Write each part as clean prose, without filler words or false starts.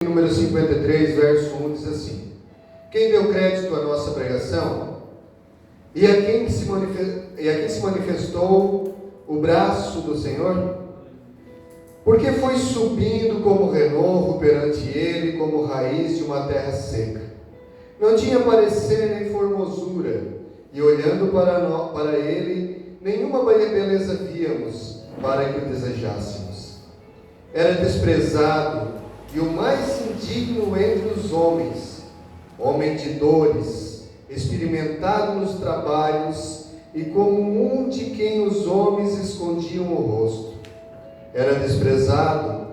Número 53, verso 1 diz assim: quem deu crédito à nossa pregação e a quem se manifestou o braço do Senhor? Porque foi subindo como renovo perante ele, como raiz de uma terra seca. Não tinha parecer nem formosura, e olhando para ele, nenhuma beleza víamos para que o desejássemos. Era desprezado e o mais indigno entre os homens, homem de dores, experimentado nos trabalhos, e como um de quem os homens escondiam o rosto. Era desprezado,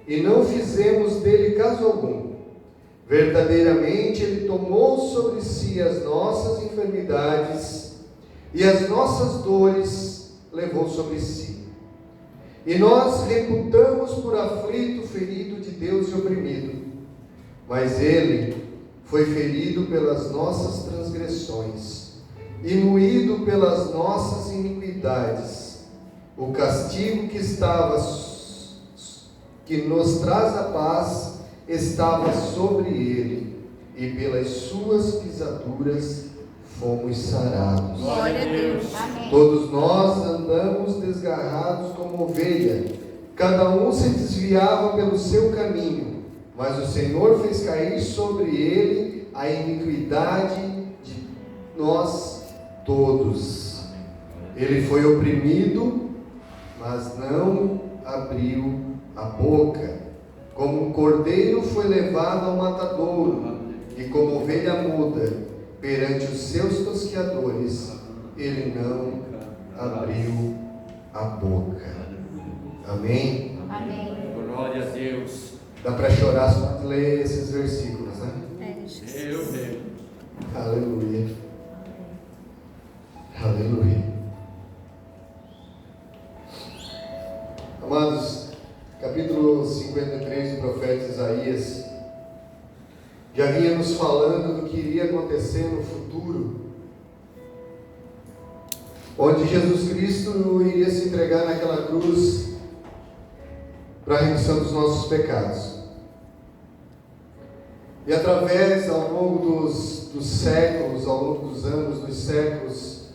e não fizemos dele caso algum. Verdadeiramente ele tomou sobre si as nossas enfermidades, e as nossas dores levou sobre si. E nós reputamos por aflito, ferido de Deus e oprimido. Mas ele foi ferido pelas nossas transgressões, e moído pelas nossas iniquidades. O castigo que nos traz a paz estava sobre ele, e pelas suas pisaduras fomos sarados. Glória a Deus. Amém. Todos nós andamos desgarrados como ovelha, cada um se desviava pelo seu caminho, mas o Senhor fez cair sobre ele a iniquidade de nós todos. Ele foi oprimido, mas não abriu a boca. Como um cordeiro foi levado ao matadouro, e como ovelha muda perante os seus tosqueadores, ele não abriu a boca. Amém? Amém. Glória a Deus. Dá para chorar só de ler esses versículos, né? Eu mesmo. Aleluia. Aleluia. Amados, capítulo 53 do profeta Isaías já vinha nos falando do que iria acontecer no futuro, onde Jesus Cristo iria se entregar naquela cruz para a remissão dos nossos pecados. E através, ao longo dos séculos, ao longo dos anos, dos séculos,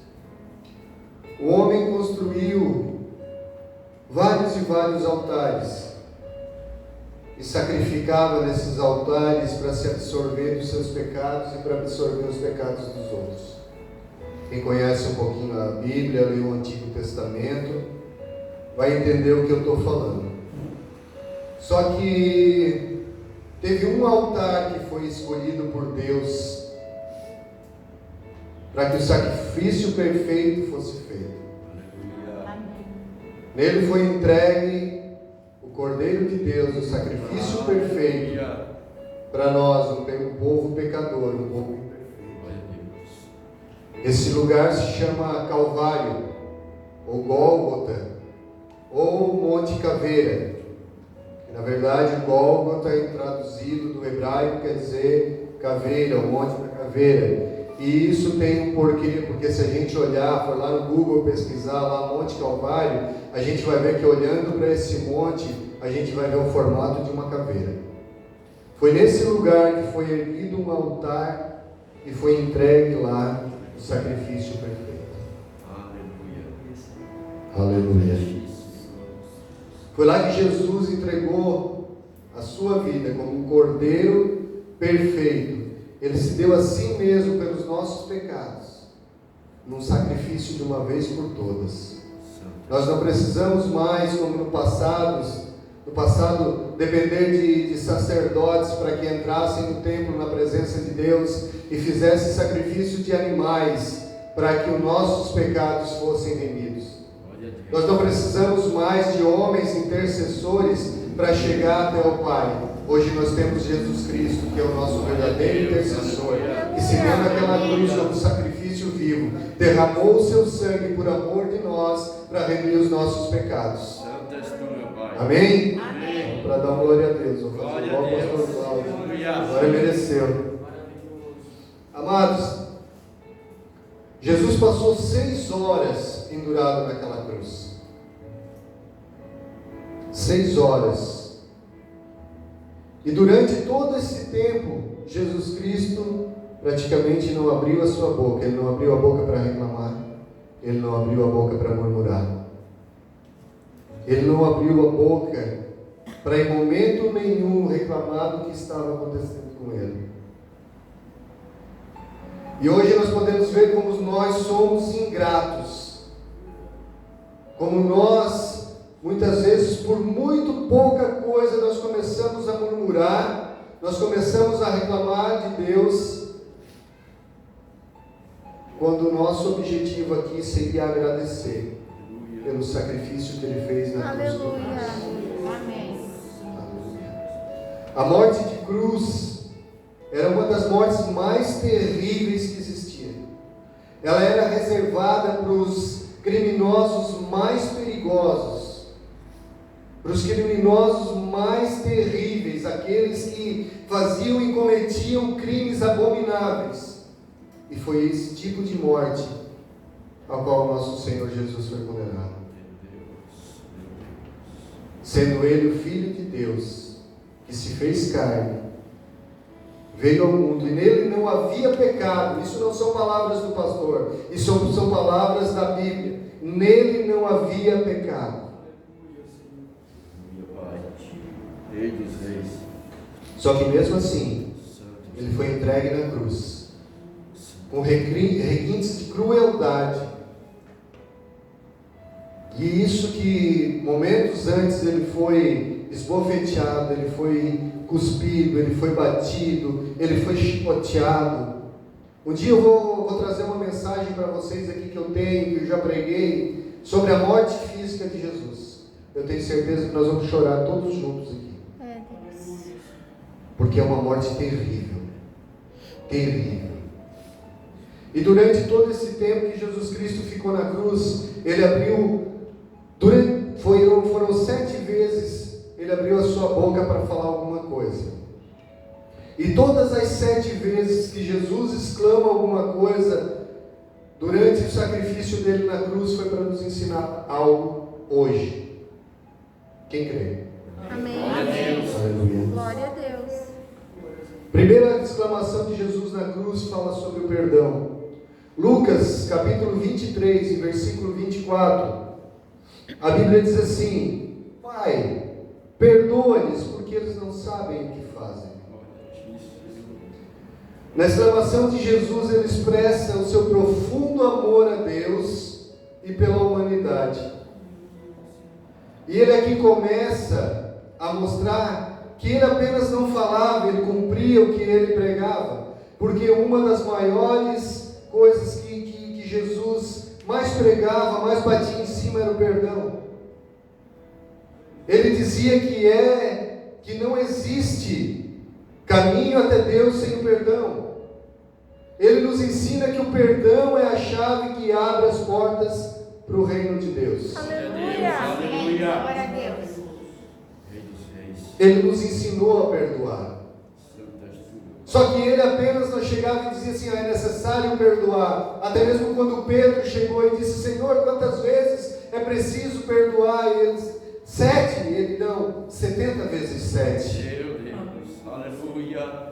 o homem construiu vários e vários altares e sacrificava nesses altares para se absorver dos seus pecados e para absorver os pecados dos outros. Quem conhece um pouquinho a Bíblia, leu o Antigo Testamento, vai entender o que eu estou falando. Só que teve um altar que foi escolhido por Deus para que o sacrifício perfeito fosse feito. Nele foi entregue o Cordeiro de Deus, o sacrifício perfeito para nós, um povo pecador, um povo imperfeito. Esse lugar se chama Calvário, ou Gólgota, ou Monte Caveira. Na verdade, Gólgota, traduzido do hebraico, quer dizer caveira, o Monte da Caveira. E isso tem um porquê, porque se a gente olhar, for lá no Google pesquisar lá Monte Calvário, a gente vai ver que olhando para esse monte, a gente vai ver o formato de uma caveira. Foi nesse lugar que foi erguido um altar e foi entregue lá o sacrifício perfeito. Aleluia. Aleluia. Foi lá que Jesus entregou a sua vida como um cordeiro perfeito. Ele se deu a si mesmo pelos nossos pecados, num sacrifício de uma vez por todas. Nós não precisamos mais, como no passado, depender de sacerdotes para que entrassem no templo na presença de Deus e fizessem sacrifício de animais para que os nossos pecados fossem remidos. Nós não precisamos mais de homens intercessores para chegar até o Pai. Hoje nós temos Jesus Cristo, que é o nosso verdadeiro intercessor, que se deu naquela cruz como sacrifício vivo, derramou o seu sangue por amor de nós, para remir os nossos pecados. Amém? Amém. Para dar uma glória a Deus. Vou fazer igual o pastor Cláudio. Agora mereceu. Amados, Jesus passou 6 horas pendurado naquela cruz. 6 horas. E durante todo esse tempo, Jesus Cristo praticamente não abriu a sua boca. Ele não abriu a boca para reclamar. Ele não abriu a boca para murmurar. Ele não abriu a boca para em momento nenhum reclamar do que estava acontecendo com ele. E hoje nós podemos ver como nós somos ingratos. Como nós, muitas vezes, por muito pouca coisa, nós começamos a murmurar, nós começamos a reclamar de Deus, quando o nosso objetivo aqui seria agradecer pelo sacrifício que Ele fez na cruz. Aleluia. Amém. A morte de cruz era uma das mortes mais terríveis que existia. Ela era reservada para os criminosos mais perigosos, para os criminosos mais terríveis, aqueles que faziam e cometiam crimes abomináveis. E foi esse tipo de morte ao qual o nosso Senhor Jesus foi condenado. Sendo Ele o Filho de Deus, que se fez carne, veio ao mundo, e nele não havia pecado. Isso não são palavras do pastor, isso são palavras da Bíblia. Nele não havia pecado. Só que mesmo assim, Ele foi entregue na cruz, com requintes de crueldade. E isso que momentos antes Ele foi esbofeteado, Ele foi cuspido, Ele foi batido, Ele foi chicoteado. Um dia eu vou trazer uma mensagem para vocês aqui que eu tenho, que eu já preguei, sobre a morte física de Jesus. Eu tenho certeza que nós vamos chorar todos juntos aqui. Porque é uma morte terrível. Terrível. E durante todo esse tempo que Jesus Cristo ficou na cruz, Ele abriu, foram 7 vezes, Ele abriu a sua boca para falar alguma coisa. E todas as 7 vezes que Jesus exclama alguma coisa, durante o sacrifício dele na cruz, foi para nos ensinar algo hoje. Quem crê? Amém. Glória a Deus. Aleluia. Glória a Deus. Primeira exclamação de Jesus na cruz fala sobre o perdão. Lucas, capítulo 23, versículo 24. A Bíblia diz assim: Pai, perdoa-lhes, porque eles não sabem o que fazem. Na exclamação de Jesus, ele expressa o seu profundo amor a Deus e pela humanidade. E ele aqui começa a mostrar que ele apenas não falava, ele cumpria o que ele pregava, porque uma das maiores coisas que Jesus mais pregava, mais batia em cima era o perdão. Ele dizia que não existe caminho até Deus sem o perdão. Ele nos ensina que o perdão é a chave que abre as portas para o reino de Deus. Aleluia. Aleluia. Glória a Deus. Ele nos ensinou a perdoar. Só que ele apenas não chegava e dizia assim: é necessário perdoar. Até mesmo quando Pedro chegou e disse: Senhor, quantas vezes é preciso perdoar? E ele disse: 7. E ele não, 70 vezes 7. Meu Deus, aleluia.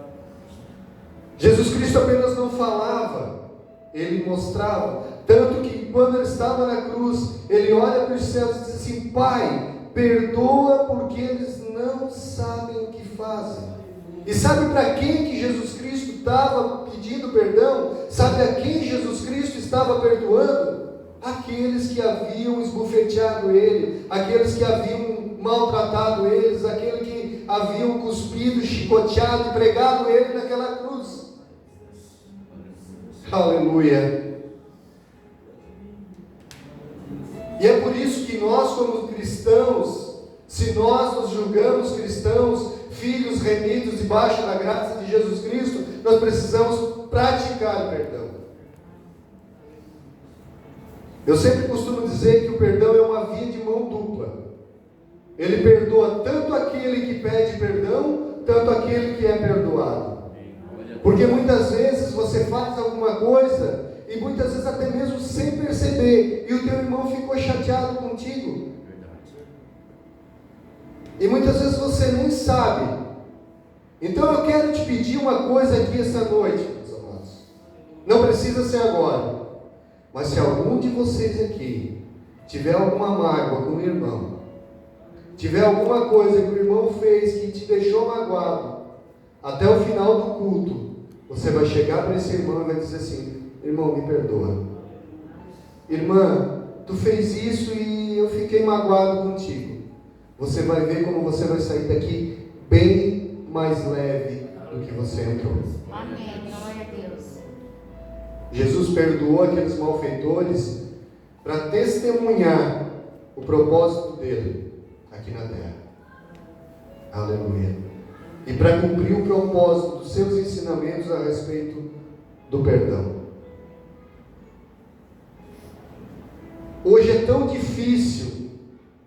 Jesus Cristo apenas não falava, ele mostrava. Tanto que quando ele estava na cruz, ele olha para os céus e diz assim: Pai, perdoa porque eles não sabem o que fazem. E sabe para quem que Jesus Cristo estava pedindo perdão? Sabe a quem Jesus Cristo estava perdoando? Aqueles que haviam esbofeteado ele, aqueles que haviam maltratado eles, aqueles que haviam cuspido, chicoteado e pregado ele naquela cruz. Aleluia. E é por isso que nós, como cristãos, se nós nos julgamos cristãos, filhos remidos debaixo da graça de Jesus Cristo, nós precisamos praticar o perdão. Eu sempre costumo dizer que o perdão é uma via de mão dupla. Ele perdoa tanto aquele que pede perdão, tanto aquele que é perdoado. Porque muitas vezes você faz alguma coisa, e muitas vezes até mesmo sem perceber, e o teu irmão ficou chateado contigo. E muitas vezes você nem sabe, Então eu quero te pedir uma coisa aqui essa noite, meus amados. Não precisa ser agora. Mas se algum de vocês aqui tiver alguma mágoa com o irmão, tiver alguma coisa que o irmão fez que te deixou magoado, até o final do culto, você vai chegar para esse irmão e vai dizer assim: irmão, me perdoa. Irmã, tu fez isso e eu fiquei magoado contigo. Você vai ver como você vai sair daqui bem mais leve do que você entrou. Amém. Glória a Deus. Jesus perdoou aqueles malfeitores para testemunhar o propósito dele aqui na terra. Aleluia. E para cumprir o propósito dos seus ensinamentos a respeito do perdão. Hoje é tão difícil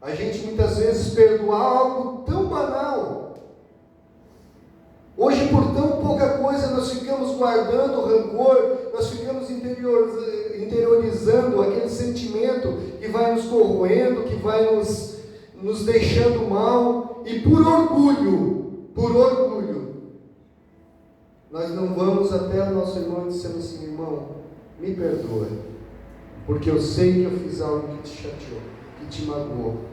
a gente muitas vezes perdoar algo tão banal. Hoje, por tão pouca coisa, nós ficamos guardando rancor, nós ficamos interiorizando aquele sentimento que vai nos corroendo, que vai nos deixando mal, e por orgulho, nós não vamos até o nosso irmão e dizemos assim: irmão, me perdoa, porque eu sei que eu fiz algo que te chateou, que te magoou.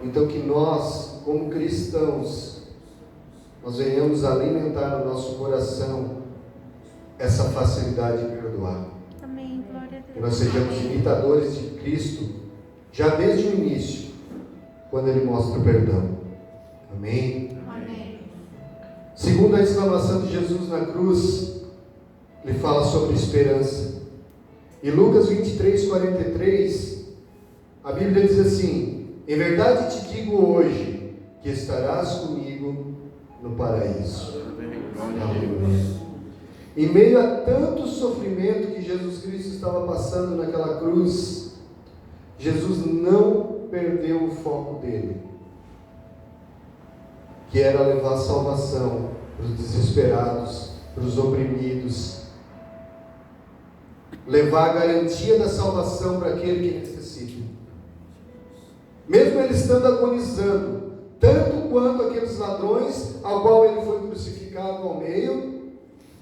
Então que nós, como cristãos, nós venhamos alimentar no nosso coração essa facilidade de perdoar. Amém. Glória a Deus. Que nós sejamos imitadores de Cristo, já desde o início, quando Ele mostra o perdão. Amém? Amém. Segundo a exclamação de Jesus na cruz, Ele fala sobre esperança. Em Lucas 23:43, a Bíblia diz assim: em verdade te digo hoje, que estarás comigo no paraíso. Aleluia. Em meio a tanto sofrimento que Jesus Cristo estava passando naquela cruz, Jesus não perdeu o foco dele, que era levar salvação para os desesperados, para os oprimidos, levar a garantia da salvação para aquele que necessita. Mesmo ele estando agonizando, tanto quanto aqueles ladrões ao qual ele foi crucificado ao meio,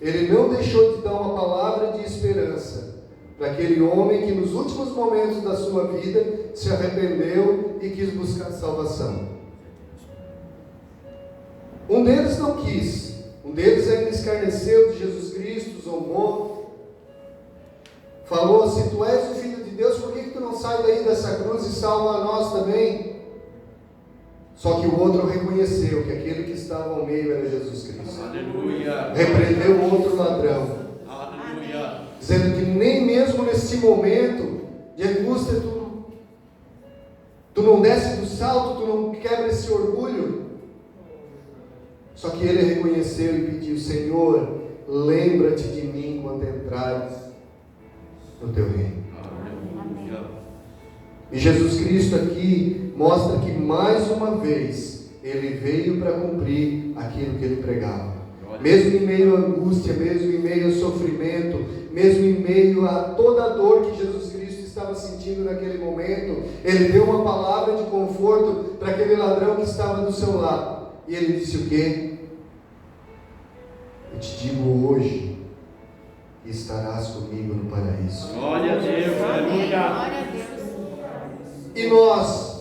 ele não deixou de dar uma palavra de esperança para aquele homem que nos últimos momentos da sua vida se arrependeu e quis buscar salvação. Um deles não quis, um deles ainda escarneceu de Jesus Cristo, zombou, falou: se tu és o Filho de Deus, por que tu não sai daí dessa cruz e salva a nós também? Só que o outro reconheceu que aquele que estava ao meio era Jesus Cristo. Aleluia. Repreendeu o outro ladrão, Aleluia. dizendo que nem mesmo nesse momento de angústia tu não desce do salto, tu não quebra esse orgulho. Só que ele reconheceu e pediu: Senhor, lembra-te de mim quando entrares no teu reino. Aleluia. E Jesus Cristo aqui mostra que mais uma vez ele veio para cumprir aquilo que ele pregava. Mesmo em meio à angústia, mesmo em meio ao sofrimento, mesmo em meio a toda a dor que Jesus Cristo estava sentindo naquele momento, ele deu uma palavra de conforto para aquele ladrão que estava do seu lado. E ele disse o quê? Eu te digo hoje que estarás comigo no paraíso. Glória a Deus. Aleluia. Glória a Deus. E nós?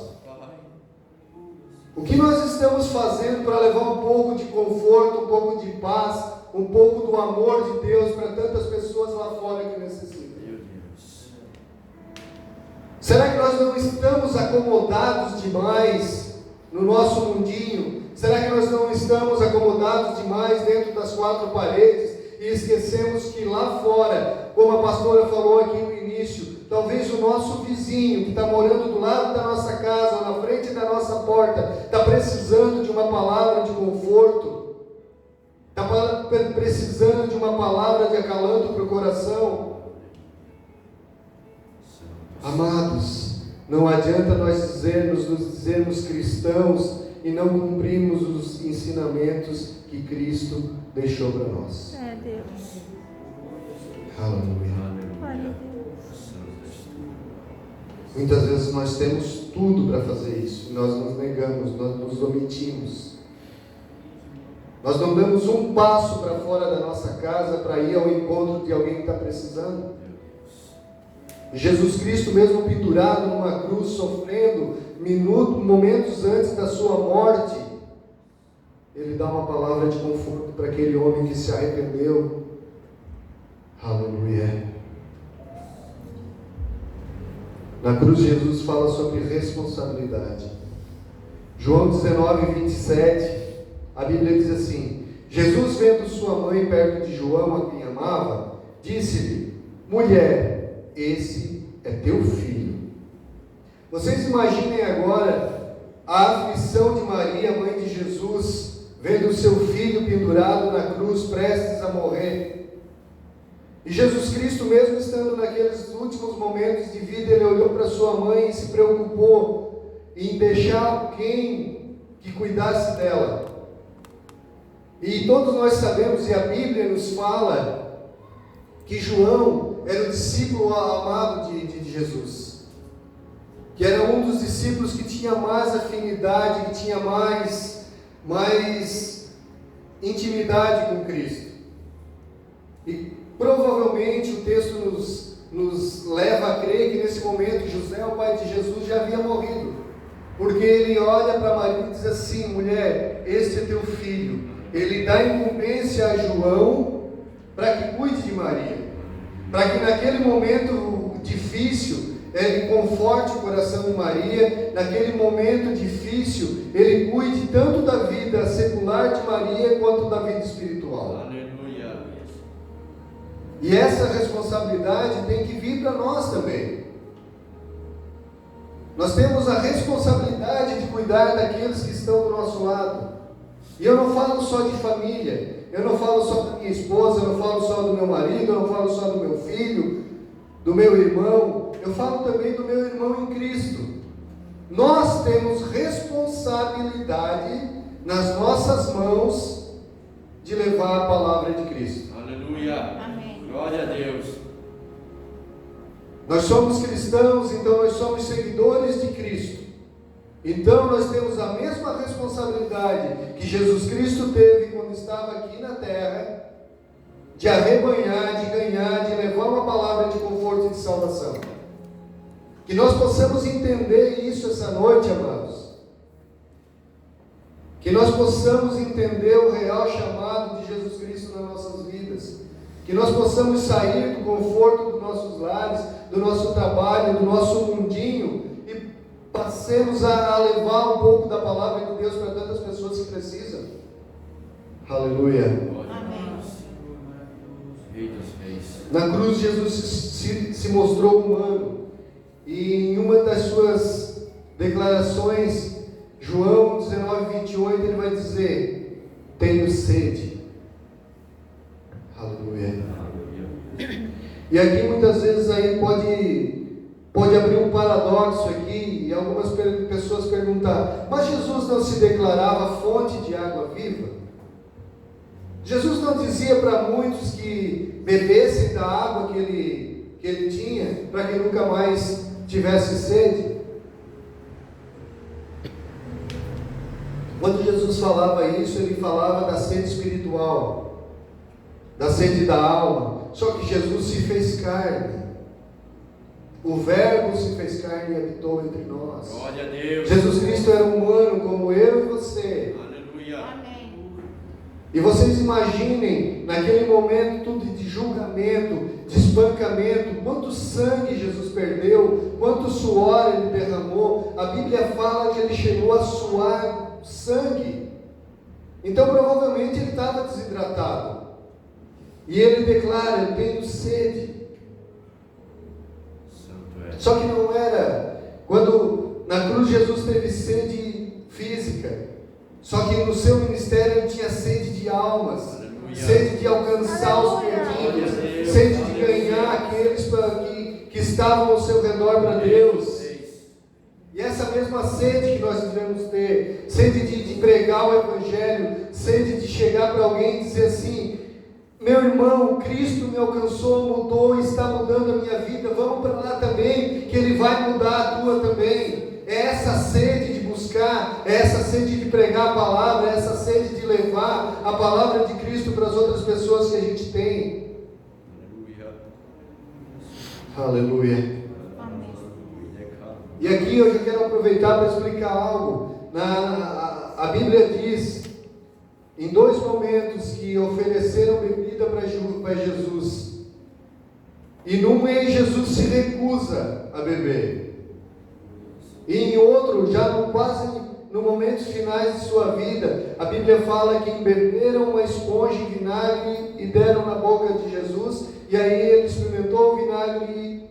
O que nós estamos fazendo para levar um pouco de conforto, um pouco de paz, um pouco do amor de Deus para tantas pessoas lá fora que necessitam? Será que nós não estamos acomodados demais no nosso mundinho? Será que nós não estamos acomodados demais dentro das quatro paredes e esquecemos que lá fora, como a pastora falou aqui no início, talvez o nosso vizinho que está morando do lado da nossa casa, ou na frente da nossa porta, está precisando de uma palavra de conforto, está precisando de uma palavra de acalanto para o coração. Amados, não adianta nós nos dizermos cristãos e não cumprirmos os ensinamentos que Cristo deixou para nós. É Deus. Aleluia. Glória a Deus. Muitas vezes nós temos tudo para fazer isso, e nós nos negamos, nós nos omitimos. Nós não damos um passo para fora da nossa casa para ir ao encontro de alguém que está precisando. Jesus Cristo, mesmo pendurado numa cruz, sofrendo momentos antes da sua morte, Ele dá uma palavra de conforto para aquele homem que se arrependeu. Aleluia. Na cruz, Jesus fala sobre responsabilidade. João 19, 27, a Bíblia diz assim: Jesus, vendo sua mãe perto de João, a quem amava, disse-lhe: mulher, esse é teu filho. Vocês imaginem agora a aflição de Maria, mãe de Jesus, vendo seu filho pendurado na cruz, prestes a morrer. E Jesus Cristo, mesmo estando naqueles últimos momentos de vida, Ele olhou para sua mãe e se preocupou em deixar alguém que cuidasse dela. E todos nós sabemos, e a Bíblia nos fala, que João era o discípulo amado de Jesus, que era um dos discípulos que tinha mais afinidade, que tinha mais intimidade com Cristo. E provavelmente o texto nos leva a crer que nesse momento José, o pai de Jesus, já havia morrido, porque ele olha para Maria e diz assim: mulher, este é teu filho. Ele dá incumbência a João para que cuide de Maria, para que naquele momento difícil ele conforte o coração de Maria, naquele momento difícil ele cuide tanto da vida secular de Maria quanto da vida espiritual. Aleluia. E essa responsabilidade tem que vir para nós também. Nós temos a responsabilidade de cuidar daqueles que estão do nosso lado. E eu não falo só de família, eu não falo só da minha esposa, eu não falo só do meu marido, eu não falo só do meu filho, do meu irmão, eu falo também do meu irmão em Cristo. Nós temos responsabilidade nas nossas mãos de levar a palavra de Cristo. Aleluia. Amém. Glória a Deus. Nós somos cristãos, então nós somos seguidores de Cristo. Então nós temos a mesma responsabilidade que Jesus Cristo teve quando estava aqui na terra, de arrebanhar, de ganhar, de levar uma palavra de conforto e de salvação. Que nós possamos entender isso essa noite, amados. Que nós possamos entender o real chamado de Jesus Cristo nas nossas vidas. Que nós possamos sair do conforto dos nossos lares, do nosso trabalho, do nosso mundinho, e passemos a levar um pouco da palavra de Deus para tantas pessoas que precisam. Aleluia. Amém. Rei dos reis. Na cruz, Jesus se mostrou humano. E em uma das suas declarações, João 19, 28, ele vai dizer: tenho sede. Aleluia. E aqui muitas vezes aí pode abrir um paradoxo aqui, e algumas pessoas perguntar: mas Jesus não se declarava fonte de água viva? Jesus não dizia para muitos que bebessem da água que ele tinha, para que nunca mais tivesse sede? Quando Jesus falava isso, ele falava da sede espiritual, da sede da alma. Só que Jesus se fez carne. O Verbo se fez carne e habitou entre nós. Glória a Deus. Jesus Cristo era humano como eu e você. Aleluia. Amém. E vocês imaginem, naquele momento tudo de julgamento, de espancamento, quanto sangue Jesus perdeu, quanto suor ele derramou. A Bíblia fala que ele chegou a suar sangue. Então provavelmente ele estava desidratado. E ele declara: eu tenho sede. Só que não era, quando na cruz Jesus teve sede física, só que no seu ministério ele tinha sede de almas, Aleluia. Sede de alcançar os perdidos, sede de ganhar aqueles que estavam ao seu redor para Deus. E essa mesma sede que nós devemos ter, sede de pregar o Evangelho, sede de chegar para alguém e dizer assim: Meu irmão, Cristo me alcançou, mudou, está mudando a minha vida. Vamos para lá também, que Ele vai mudar a tua também. É essa sede de buscar, é essa sede de pregar a palavra, é essa sede de levar a palavra de Cristo para as outras pessoas que a gente tem. Aleluia. Amém. E aqui eu já quero aproveitar para explicar algo. A Bíblia diz, em 2 momentos, que ofereceram bebida para Jesus. E num Jesus se recusa a beber. E em outro, já quase no momentos finais de sua vida, a Bíblia fala que embeberam uma esponja em vinagre e deram na boca de Jesus. E aí ele experimentou o vinagre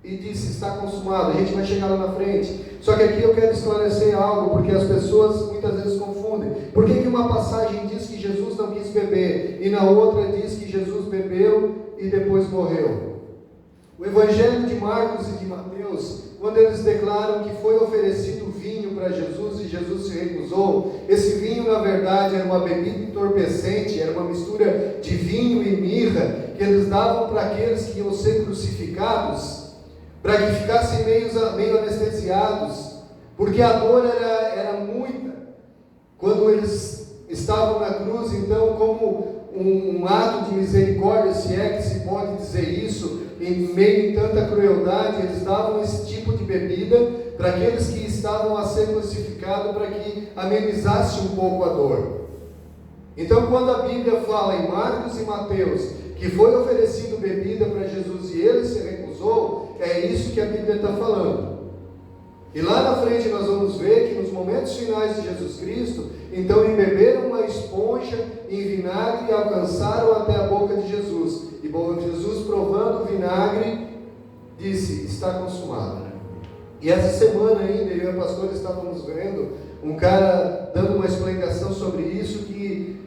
e disse: está consumado. A gente vai chegar lá na frente. Só que aqui eu quero esclarecer algo, porque as pessoas muitas vezes confundem. Por que uma passagem diz que Jesus não quis beber e na outra diz que Jesus bebeu e depois morreu? O Evangelho de Marcos e de Mateus, quando eles declaram que foi oferecido vinho para Jesus e Jesus se recusou, esse vinho na verdade era uma bebida entorpecente, era uma mistura de vinho e mirra que eles davam para aqueles que iam ser crucificados, para que ficassem meio anestesiados, porque a dor era muita. Quando eles estavam na cruz, então, como um ato de misericórdia, se é que se pode dizer isso, em meio a tanta crueldade, eles davam esse tipo de bebida para aqueles que estavam a ser crucificados, para que amenizasse um pouco a dor. Então, quando a Bíblia fala em Marcos e Mateus que foi oferecido bebida para Jesus e ele se recusou, é isso que a Bíblia está falando. E lá na frente nós vamos ver que nos momentos finais de Jesus Cristo, então embeberam uma esponja em vinagre e alcançaram até a boca de Jesus. E Jesus, provando o vinagre, disse: está consumado. E essa semana ainda, eu e a pastora estávamos vendo um cara dando uma explicação sobre isso, que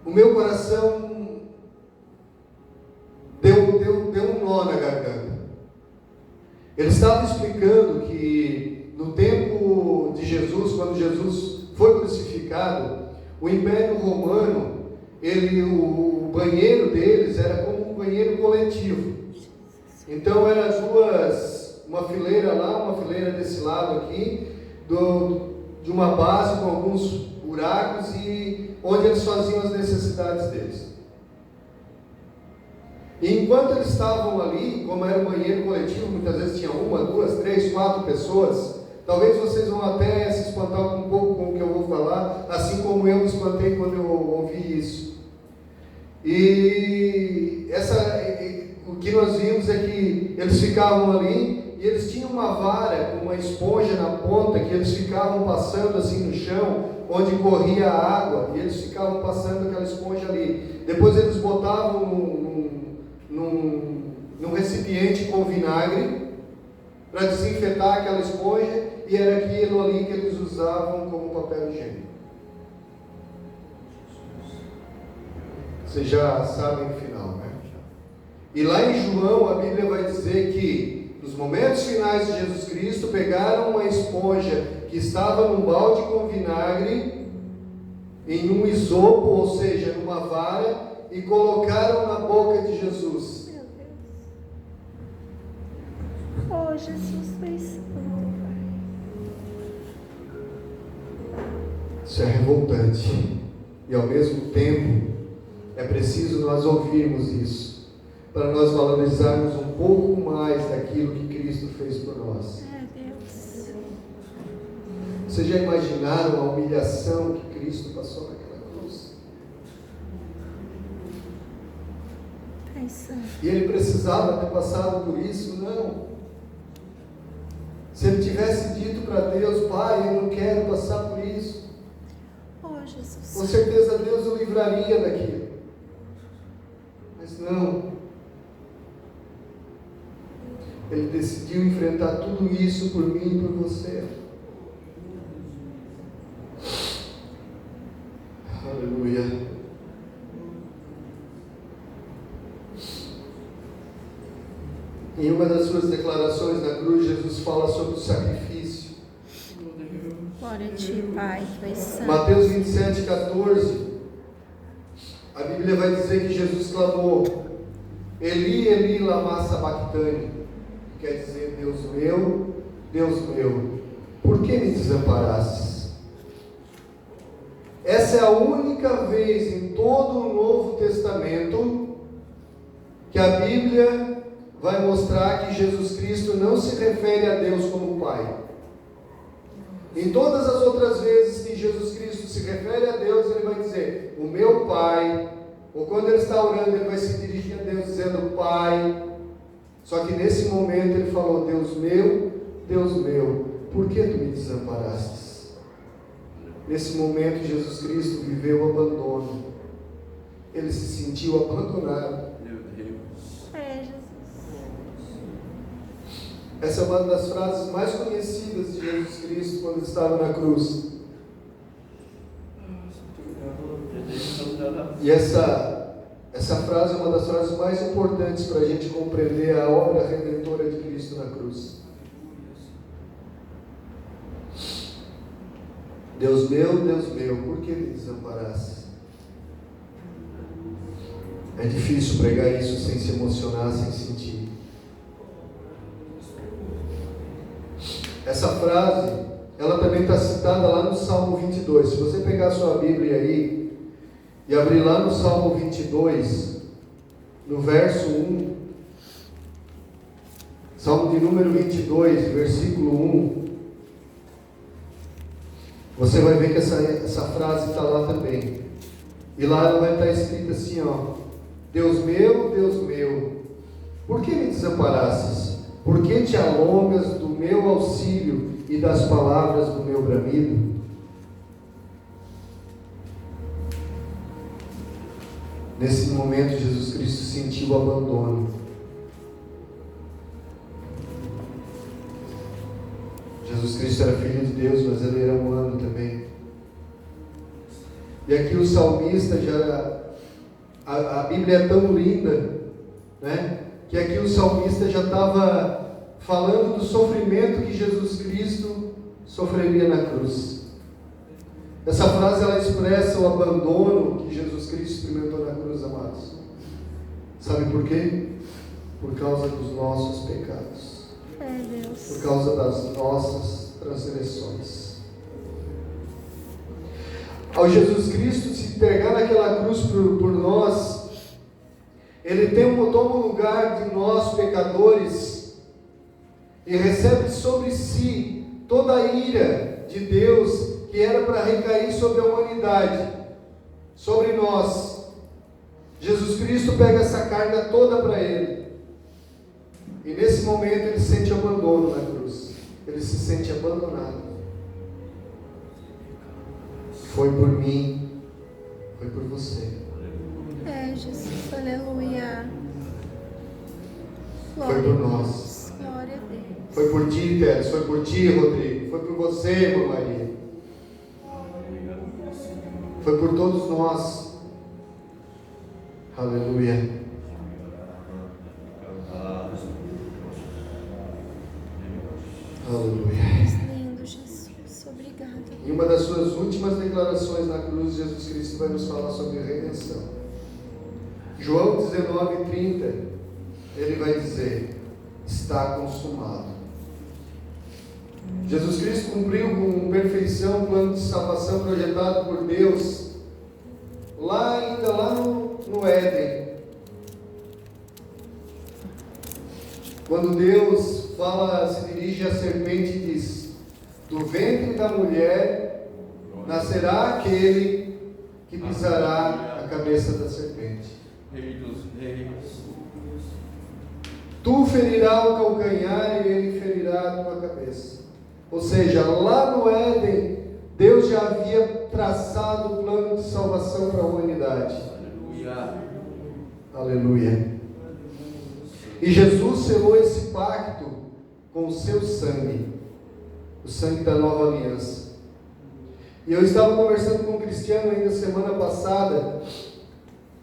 o meu coração deu um nó na garganta. Ele estava explicando que no tempo de Jesus, quando Jesus foi crucificado, o Império Romano, o banheiro deles era como um banheiro coletivo. Então eram uma fileira lá, uma fileira desse lado aqui, de uma base com alguns buracos, e onde eles faziam as necessidades deles. E enquanto eles estavam ali, como era um banheiro coletivo, muitas vezes tinha 1, 2, 3, 4 pessoas. Talvez vocês vão até se espantar um pouco com o que eu vou falar, assim como eu me espantei quando eu ouvi isso. E o que nós vimos é que eles ficavam ali e eles tinham uma vara com uma esponja na ponta que eles ficavam passando assim no chão, onde corria a água, e eles ficavam passando aquela esponja ali. Depois eles botavam num recipiente com vinagre para desinfetar aquela esponja, e era aquilo ali que eles usavam como papel higiênico. Vocês já sabem o final, né? E lá em João a Bíblia vai dizer que nos momentos finais de Jesus Cristo pegaram uma esponja que estava num balde com vinagre, em um isopo, ou seja, numa vara, e colocaram na boca de Jesus. Meu Deus. Oh, Jesus, foi isso. Isso é revoltante. E ao mesmo tempo, é preciso nós ouvirmos isso, para nós valorizarmos um pouco mais daquilo que Cristo fez por nós. Meu Deus. Vocês já imaginaram a humilhação que Cristo passou naquela cruz? E ele precisava ter passado por isso? Não. Se ele tivesse dito para Deus: Pai, eu não quero passar por isso, Oh, Jesus. com certeza Deus o livraria daquilo. Mas não. Ele decidiu enfrentar tudo isso por mim e por você. Aleluia. Em uma das suas declarações na cruz, Jesus fala sobre o sacrifício. Glória a ti, Pai, tu és santo. Mateus 27, 14. A Bíblia vai dizer que Jesus clamou: Eli, Eli, lama sabachthani, que quer dizer: Deus meu, por que me desamparastes? Essa é a única vez em todo o Novo Testamento que a Bíblia vai mostrar que Jesus Cristo não se refere a Deus como Pai. Em todas as outras vezes que Jesus Cristo se refere a Deus, ele vai dizer: o meu Pai. Ou quando ele está orando, ele vai se dirigir a Deus dizendo: Pai. Só que nesse momento ele falou: Deus meu, por que tu me desamparastes? Nesse momento Jesus Cristo viveu o abandono. Ele se sentiu abandonado. Meu Deus. Jesus. Essa é uma das frases mais conhecidas de Jesus Cristo quando estava na cruz. E essa frase é uma das frases mais importantes para a gente compreender a obra redentora de Cristo na cruz. Deus meu, por que me desamparaste? É difícil pregar isso sem se emocionar, sem sentir. Essa frase, ela também está citada lá no Salmo 22. Se você pegar a sua Bíblia aí e abrir lá no Salmo 22, no verso 1, Salmo de número 22, versículo 1, você vai ver que essa frase está lá também. E lá ela vai estar escrita assim, ó: Deus meu, por que me desamparastes? Por que te alongas do meu auxílio e das palavras do meu bramido? Nesse momento, Jesus Cristo sentiu o abandono. Jesus Cristo era filho de Deus, mas ele era humano também. E aqui o salmista a Bíblia é tão linda, né? Que aqui o salmista já estava falando do sofrimento que Jesus Cristo sofreria na cruz. Essa frase ela expressa o abandono que Jesus Cristo experimentou na cruz, amados. Sabe por quê? Por causa dos nossos pecados. Deus. Por causa das nossas transgressões. Ao Jesus Cristo se entregar naquela cruz por nós, Ele toma o lugar de nós pecadores e recebe sobre si toda a ira de Deus que era para recair sobre a humanidade, sobre nós. Jesus Cristo pega essa carga toda para Ele. E nesse momento ele sente abandono na cruz. Ele se sente abandonado. Foi por mim, foi por você. Jesus, aleluia. Foi por nós. Glória a Deus. Foi por ti, Teres, foi por ti, Rodrigo, foi por você, irmã Maria. Foi por todos nós. Aleluia. Aleluia. Lindo, Jesus. Obrigada. Em uma das suas últimas declarações na cruz, Jesus Cristo vai nos falar sobre redenção. João 19:30, ele vai dizer: está consumado. Jesus Cristo cumpriu com perfeição o plano de salvação projetado por Deus, ainda lá no Éden. Quando Deus se dirige à serpente e diz: do ventre da mulher nascerá aquele que pisará a cabeça da serpente. Rei dos reis. Tu ferirás o calcanhar e ele ferirá a tua cabeça. Ou seja, lá no Éden, Deus já havia traçado o plano de salvação para a humanidade. Aleluia. Aleluia. E Jesus selou esse pacto com o seu sangue, o sangue da nova aliança. E eu estava conversando com um cristiano ainda semana passada.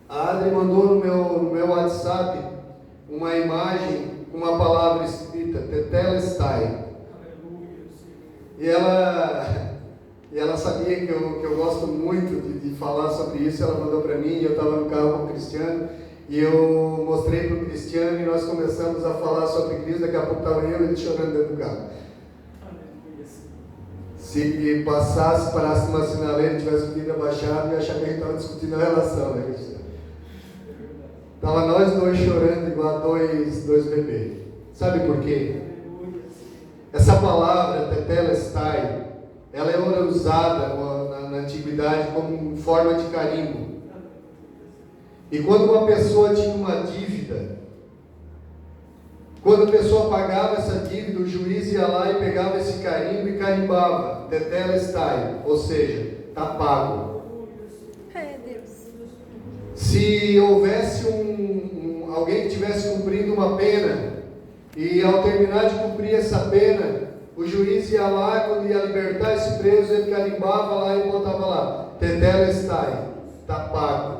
A Adri mandou no meu WhatsApp uma imagem com uma palavra escrita, Tetelestai. E ela E ela sabia que eu gosto muito de falar sobre isso. Ela mandou para mim, e eu estava no carro com o Cristiano, e eu mostrei para o Cristiano, e nós começamos a falar sobre Cristo. Daqui a pouco estava eu e ele chorando dentro do carro. Se passasse, parasse numa sinaleira e tivesse vindo abaixado, ia achar que a gente estava discutindo a relação, né, Cristiano? Estava nós dois chorando igual a dois bebês. Sabe por quê? Essa palavra, tetelestai, ela era usada na antiguidade como forma de carimbo. E quando uma pessoa tinha uma dívida, quando a pessoa pagava essa dívida, o juiz ia lá e pegava esse carimbo e carimbava, tetelestai, ou seja, está pago. É, Deus. Se houvesse alguém que estivesse cumprindo uma pena, e ao terminar de cumprir essa pena, o juiz ia lá, quando ia libertar esse preso, ele carimbava lá e botava lá, tetelestai, está pago.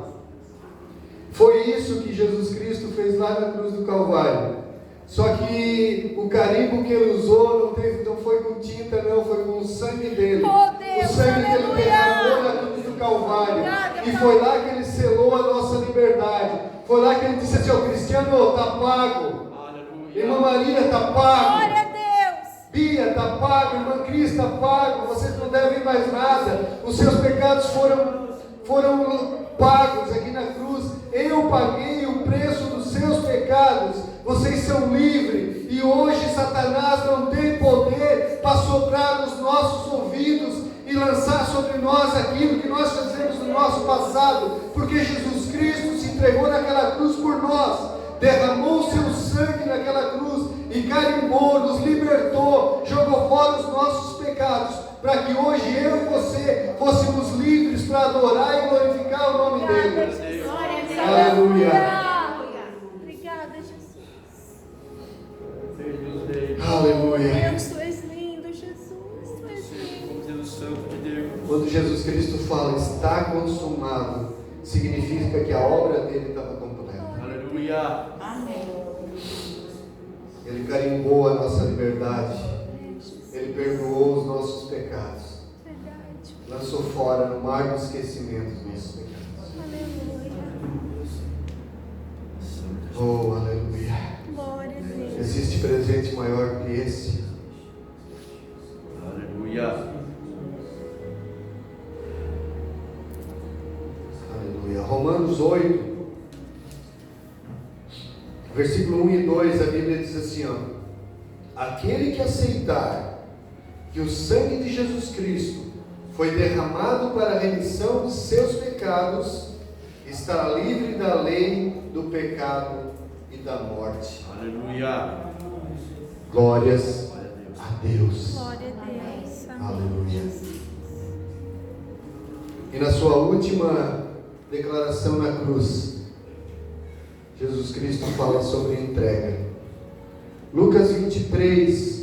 Foi isso que Jesus Cristo fez lá na cruz do Calvário. Só que o carimbo que ele usou não foi com tinta, não, foi com o sangue dele. Oh, Deus, o sangue que ele aleluia! derramou na cruz do Calvário. Obrigada, E Pai. foi lá que ele selou a nossa liberdade. Foi lá que ele disse assim: ó, Cristiano, está pago. Irmã Maria, está pago. Glória a Deus. Bia, está pago. Irmã Cris, está pago. Vocês não devem mais nada. Os seus pecados foram pagos aqui na cruz. Eu paguei o preço dos seus pecados. Vocês são livres. E hoje Satanás não tem poder para soprar nos nossos ouvidos e lançar sobre nós aquilo que nós fizemos no nosso passado. Porque Jesus Cristo se entregou naquela cruz por nós. Derramou o seu sangue naquela cruz e carimbou, nos libertou, jogou fora os nossos pecados, para que hoje eu e você fôssemos livres para adorar e glorificar o nome dele. Aleluia. Obrigada, Jesus. Aleluia. Deus, tu és lindo, Jesus. Tu és lindo. Quando Jesus Cristo fala está consumado, significa que a obra dele estava completa. Aleluia. Ele carimbou a nossa liberdade. Ele perdoou os nossos pecados. Verdade. Lançou fora no mar do esquecimento os nossos pecados. Aleluia. Oh, aleluia. Glória a Deus. Existe presente maior que esse? Aleluia. Aleluia. Romanos 8, versículo 1 e 2, a Bíblia diz assim, ó: aquele que aceitar que o sangue de Jesus Cristo foi derramado para a remissão de seus pecados, estará livre da lei, do pecado e da morte. Aleluia. Glórias a Deus. Glória a Deus. Amém. Aleluia. E na sua última declaração na cruz, Jesus Cristo fala sobre entrega. Lucas 23,